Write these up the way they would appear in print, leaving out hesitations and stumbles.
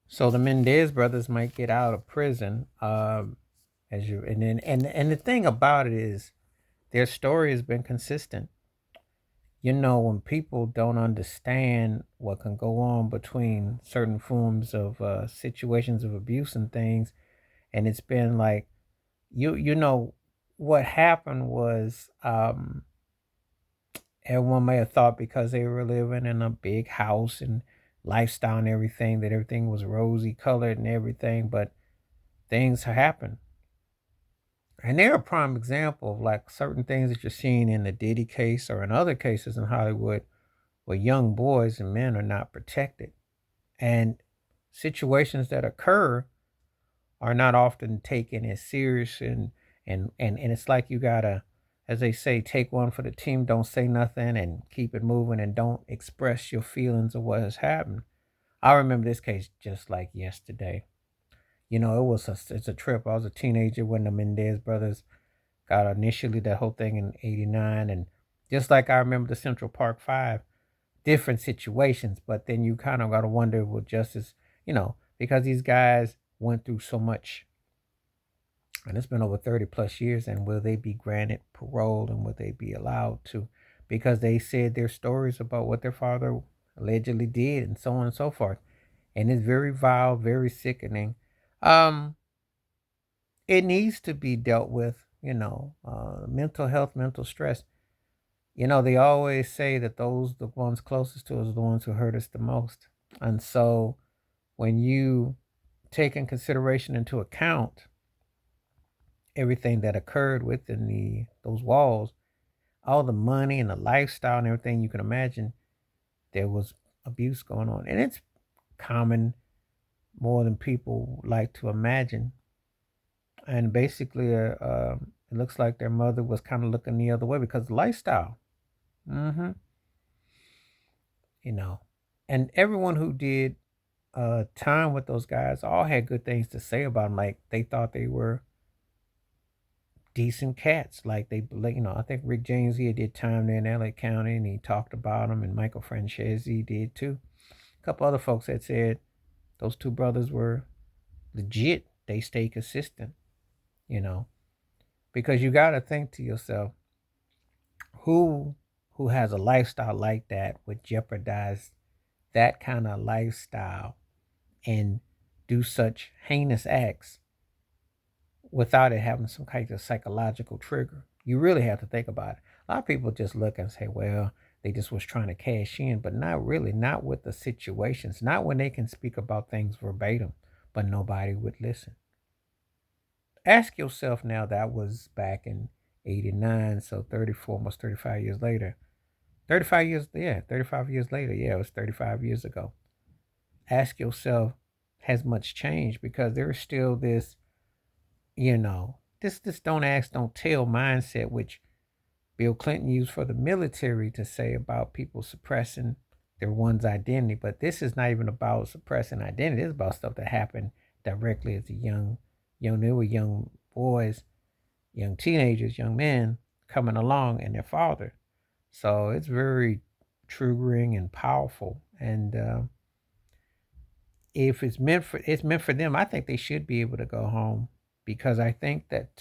So the Mendez brothers might get out of prison, as you and the thing about it is their story has been consistent. When people don't understand what can go on between certain forms of situations of abuse and things, and it's been like what happened was everyone may have thought because they were living in a big house and lifestyle and everything that everything was rosy colored and everything, but things happen. And they're a prime example of like certain things that you're seeing in the Diddy case or in other cases in Hollywood where young boys and men are not protected. And situations that occur are not often taken as serious and it's like you gotta, as they say, take one for the team, don't say nothing and keep it moving and don't express your feelings of what has happened. I remember this case just like yesterday. It's a trip. I was a teenager when the Mendez brothers got initially that whole thing in '89, and just like I remember the Central Park Five, different situations. But then you kind of got to wonder with justice, because these guys went through so much, and it's been over 30 plus years, and will they be granted parole and will they be allowed to? Because they said their stories about what their father allegedly did, and so on and so forth, and it's very vile, very sickening. Um, it needs to be dealt with. Mental health, mental stress. They always say that the ones closest to us are the ones who hurt us the most. And so when you take in consideration into account everything that occurred within those walls, all the money and the lifestyle and everything you can imagine, there was abuse going on. And it's common more than people like to imagine. And basically, it looks like their mother was kind of looking the other way because of the lifestyle. hmm You know, and everyone who did time with those guys all had good things to say about them. Like they thought they were decent cats. I think Rick James he did time there in LA County, and he talked about them, and Michael Franchese did too. A couple other folks had said those two brothers were legit. They stay consistent, you know, because you got to think to yourself, who who has a lifestyle like that would jeopardize that kind of lifestyle and do such heinous acts without it having some kind of psychological trigger. You really have to think about it. A lot of people just look and say, well, they just was trying to cash in, but not really, not with the situations, not when they can speak about things verbatim, but nobody would listen. Ask yourself now, that was back in '89, so 34, almost 35 years later. 35 years, yeah, 35 years later, yeah, it was 35 years ago. Ask yourself, has much changed? Because there's still this don't ask, don't tell mindset, which Bill Clinton used for the military to say about people suppressing their one's identity. But this is not even about suppressing identity. It's about stuff that happened directly as a they were young boys, young teenagers, young men coming along and their father. So it's very triggering and powerful. And if it's meant for them, I think they should be able to go home because I think that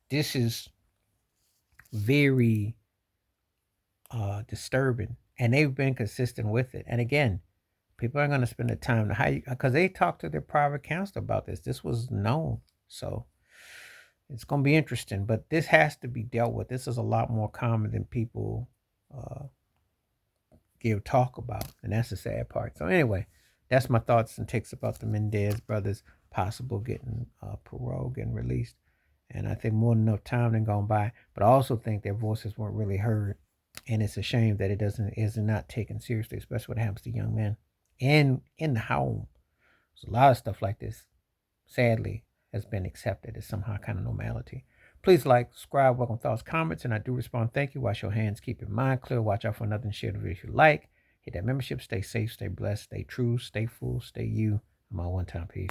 this is very disturbing, and they've been consistent with it. And again, people are going to spend the time to how because they talked to their private counsel about this. This was known, so it's going to be interesting. But this has to be dealt with. This is a lot more common than people uh, give talk about, and that's the sad part. So anyway, that's my thoughts and takes about the Mendez brothers possible getting parole, getting released. And I think more than enough time had gone by, but I also think their voices weren't really heard, and it's a shame that it doesn't is not taken seriously, especially what happens to young men in the home. There's a lot of stuff like this, sadly, has been accepted as somehow kind of normality. Please like, subscribe, welcome thoughts, comments, and I do respond. Thank you. Wash your hands, keep your mind clear, watch out for nothing, share the video if you like. Hit that membership, stay safe, stay blessed, stay true, stay full, stay you. I'm on one time. Peace.